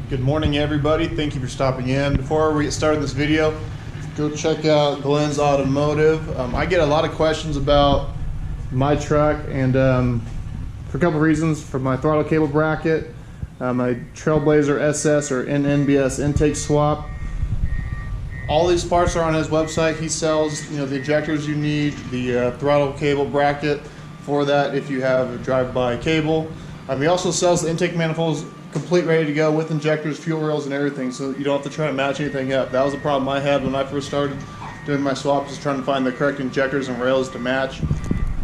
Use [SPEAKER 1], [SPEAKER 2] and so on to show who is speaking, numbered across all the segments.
[SPEAKER 1] Good morning, everybody. Thank you for stopping in. Before we get started this video, go check out Glenn's Automotive. I get a lot of questions about my truck, and for a couple reasons. For my throttle cable bracket, my Trailblazer SS or NBS intake swap. All these parts are on his website. He sells, the injectors you need, the throttle cable bracket for that if you have a drive-by cable. He also sells the intake manifolds complete, ready to go with injectors, fuel rails, and everything, so you don't have to try to match anything up. That was a problem I had when I first started doing my swaps, is trying to find the correct injectors and rails to match.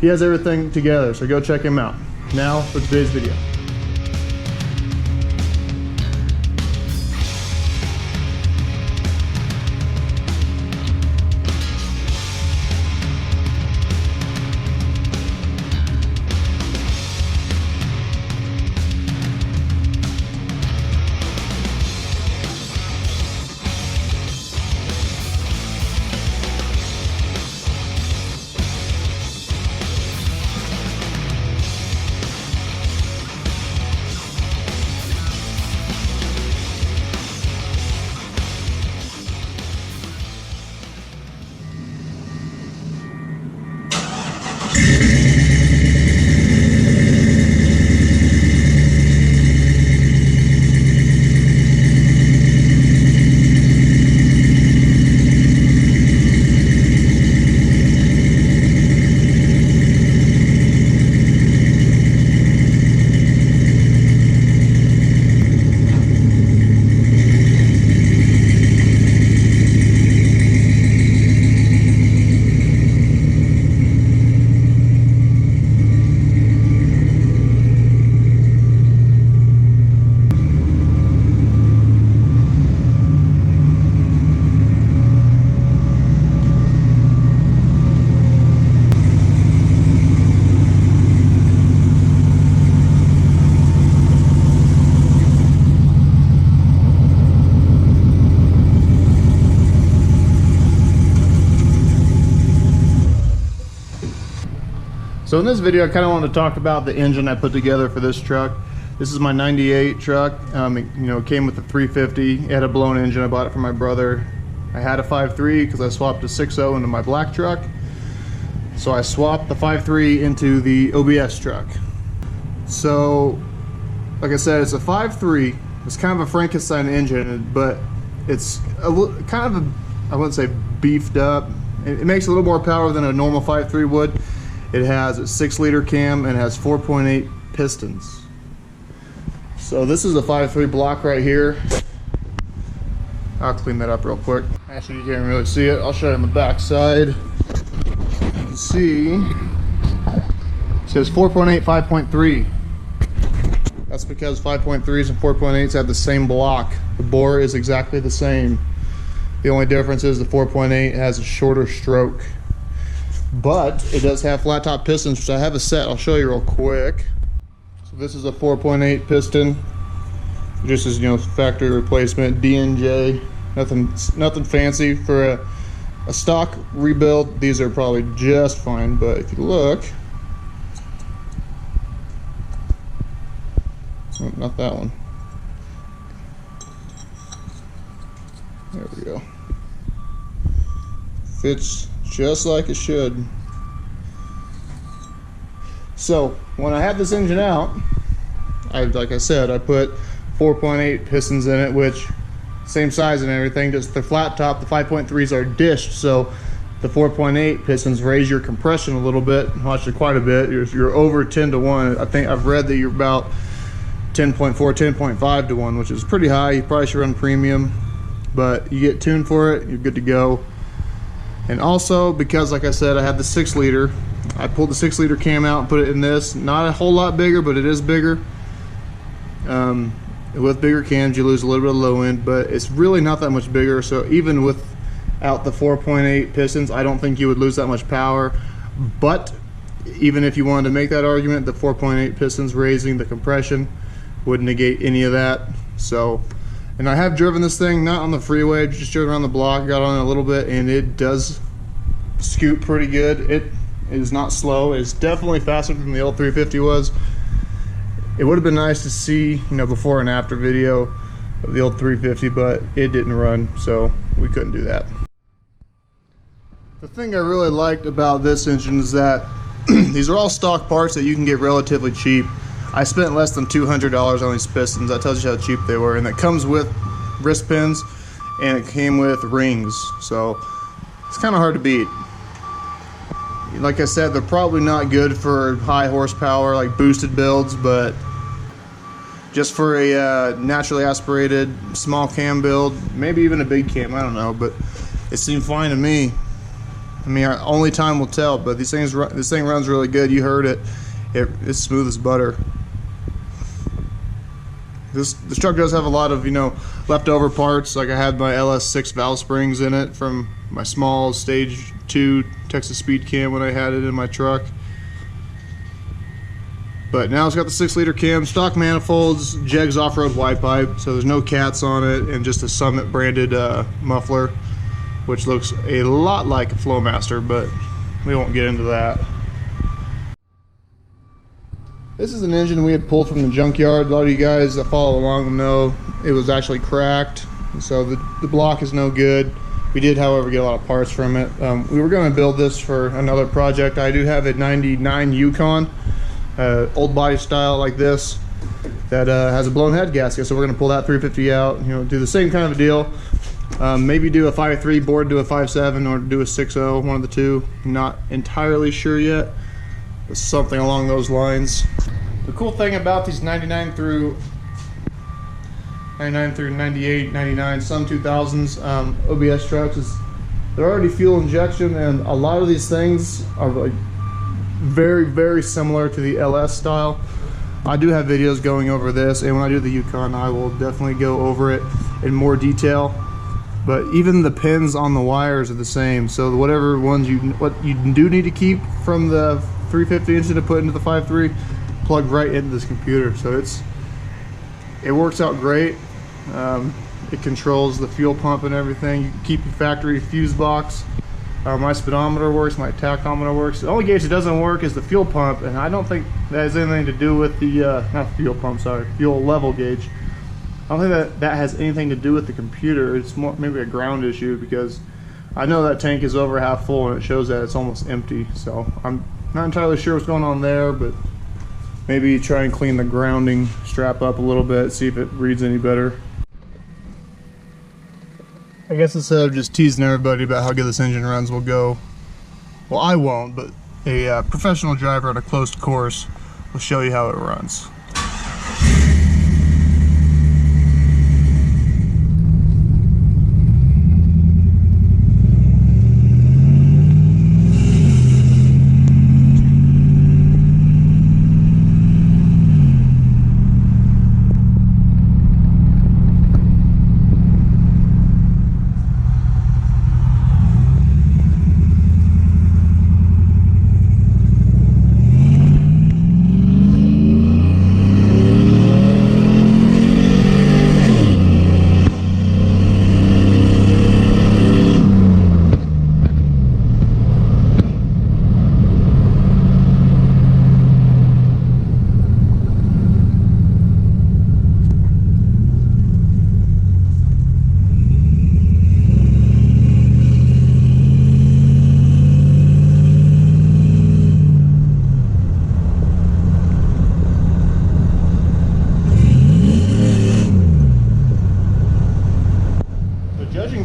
[SPEAKER 1] He has everything together, so go check him out. Now for today's video. So in this video, I kind of want to talk about the engine I put together for this truck. This is my 98 truck. It came with a 350. It had a blown engine. I bought it from my brother. I had a 5.3 because I swapped a 6.0 into my black truck. So I swapped the 5.3 into the OBS truck. So, like I said, it's a 5.3. It's kind of a Frankenstein engine, but it's kind of I wouldn't say beefed up. It makes a little more power than a normal 5.3 would. It has a 6-liter cam and has 4.8 pistons. So this is a 5.3 block right here. I'll clean that up real quick. Actually, you can't really see it. I'll show you on the back side. You can see it says 4.8, 5.3. That's because 5.3s and 4.8s have the same block. The bore is exactly the same. The only difference is the 4.8 has a shorter stroke. But it does have flat top pistons, which I have a set. I'll show you real quick. So this is a 4.8 piston. Just as factory replacement, DNJ. Nothing fancy for a stock rebuild. These are probably just fine. But if you look, oh, not that one. There we go. Fits just like it should. So when I had this engine out, like I said, I put 4.8 pistons in it, which same size and everything, just the flat top. The 5.3s are dished, so the 4.8 pistons raise your compression a little bit, actually quite a bit. You're over 10 to 1. I think I've read that you're about 10.4, 10.5 to 1, which is pretty high. You probably should run premium, but you get tuned for it, you're good to go. And also, because like I said, I had the 6-liter, I pulled the 6-liter cam out and put it in this. Not a whole lot bigger, but it is bigger. With bigger cams, you lose a little bit of low end, but it's really not that much bigger. So even without the 4.8 pistons, I don't think you would lose that much power. But even if you wanted to make that argument, the 4.8 pistons raising the compression would negate any of that. So, and I have driven this thing, not on the freeway, just driven around the block, got on it a little bit, and it does scoot pretty good. It is not slow. It's definitely faster than the old 350 was. It would have been nice to see, before and after video. of the old 350, but it didn't run, so we couldn't do that. The thing I really liked about this engine is that these are all stock parts that you can get relatively cheap. I spent less than $200 on these pistons. That tells you how cheap they were, and that comes with wrist pins, and it came with rings, so it's kind of hard to beat. Like I said, they're probably not good for high horsepower, like boosted builds, but just for a naturally aspirated small cam build, maybe even a big cam, I don't know, but it seemed fine to me. I mean, only time will tell, but this thing runs really good. You heard it. It's smooth as butter. This truck does have a lot of, you know, leftover parts. Like I had my LS6 valve springs in it from my small stage 2 Texas Speed Cam when I had it in my truck. But now it's got the 6-liter cam, stock manifolds, Jegs off-road white pipe, so there's no cats on it, and just a Summit branded muffler, which looks a lot like a Flowmaster, but we won't get into that. This is an engine we had pulled from the junkyard. A lot of you guys that follow along know it was actually cracked, so the block is no good. We did, however, get a lot of parts from it. We were going to build this for another project. I do have a 99 Yukon, old body style like this, that has a blown head gasket, so we're going to pull that 350 out, you know, do the same kind of a deal. Maybe do a 5.3 board, do a 5.7, or do a 6.0, one of the two. Not entirely sure yet, but something along those lines. The cool thing about these 99 through 98, 99, some 2000s OBS trucks is they're already fuel injection, and a lot of these things are like very, very similar to the LS style. I do have videos going over this, and when I do the Yukon, I will definitely go over it in more detail. But even the pins on the wires are the same, so whatever ones what you do need to keep from the 350 engine to put into the 5.3, plug right into this computer. So it works out great. It controls the fuel pump and everything. You can keep your factory fuse box. My speedometer works, my tachometer works. The only gauge that doesn't work is the fuel pump, and I don't think that has anything to do with the not fuel pump, sorry, fuel level gauge. I don't think that has anything to do with the computer. It's more maybe a ground issue, because I know that tank is over half full and it shows that it's almost empty. So I'm not entirely sure what's going on there, but maybe try and clean the grounding strap up a little bit, see if it reads any better. I guess instead of just teasing everybody about how good this engine runs, we'll go, well, I won't, but a professional driver at a closed course will show you how it runs.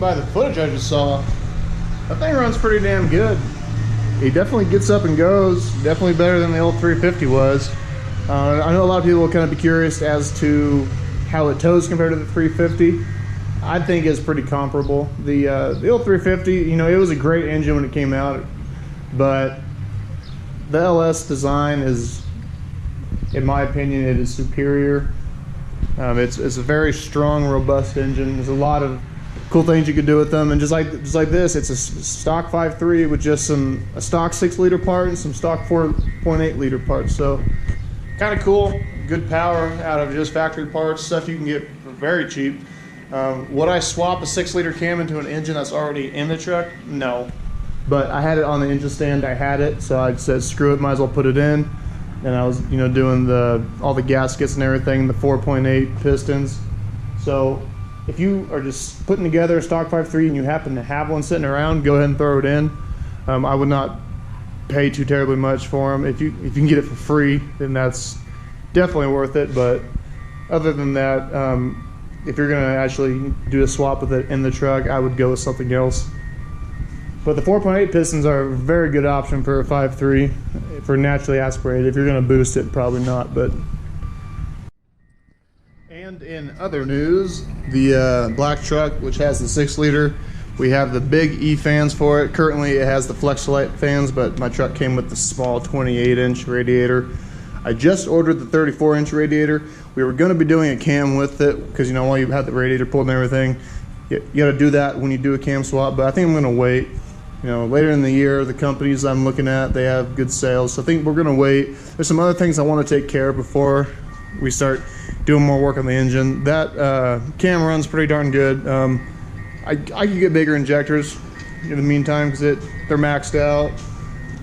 [SPEAKER 1] By the footage I just saw, that thing runs pretty damn good. He definitely gets up and goes, definitely better than the old 350 was. I know a lot of people will kind of be curious as to how it tows compared to the 350. I think it's pretty comparable. The old 350, you know, it was a great engine when it came out, but the LS design is, in my opinion, it is superior. It's a very strong, robust engine. There's a lot of cool things you could do with them, and just like this, it's a stock 5.3 with just a stock 6-liter part and some stock 4.8 liter parts. So kind of cool, good power out of just factory parts, stuff you can get for very cheap. Would I swap a 6-liter cam into an engine that's already in the truck? No, but I had it on the engine stand. I had it, so I said screw it, might as well put it in. And I was, you know, doing all the gaskets and everything, the 4.8 pistons. So if you are just putting together a stock 5.3 and you happen to have one sitting around, go ahead and throw it in. I would not pay too terribly much for them. If you can get it for free, then that's definitely worth it. But other than that, if you're gonna actually do a swap with it in the truck, I would go with something else. But the 4.8 pistons are a very good option for a 5.3 for naturally aspirated. If you're gonna boost it, probably not. But and in other news, the black truck, which has the 6-liter, we have the big E fans for it. Currently it has the Flex-Lite fans, but my truck came with the small 28-inch radiator. I just ordered the 34-inch radiator. We were going to be doing a cam with it because, you know, while you have the radiator pulled and everything, you got to do that when you do a cam swap. But I think I'm going to wait. You know, later in the year, the companies I'm looking at, they have good sales. So I think we're going to wait. There's some other things I want to take care of before we start doing more work on the engine. That cam runs pretty darn good. I could get bigger injectors in the meantime because they're maxed out.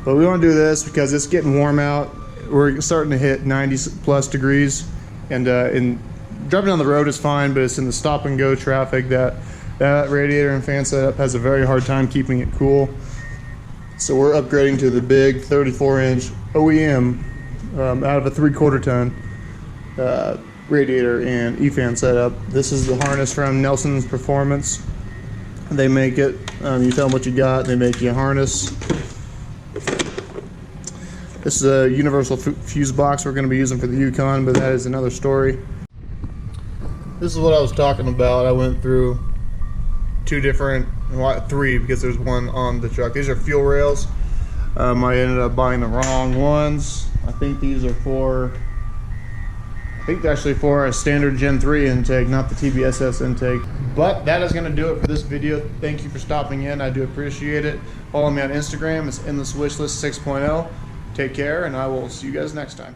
[SPEAKER 1] But we want to do this because it's getting warm out. We're starting to hit 90+ degrees. And driving down the road is fine, but it's in the stop and go traffic that radiator and fan setup has a very hard time keeping it cool. So we're upgrading to the big 34-inch OEM out of a 3/4 ton radiator and E-fan setup. This is the harness from Nelson's Performance. They make it. You tell them what you got. They make you a harness. This is a universal fuse box we're going to be using for the Yukon, but that is another story. This is what I was talking about. I went through three because there's one on the truck. These are fuel rails. I ended up buying the wrong ones. I think these are they're actually for a standard Gen 3 intake, not the TBSS intake. But that is going to do it for this video. Thank you for stopping in. I do appreciate it. Follow me on Instagram. It's endlesswishlist 6.0. Take care, and I will see you guys next time.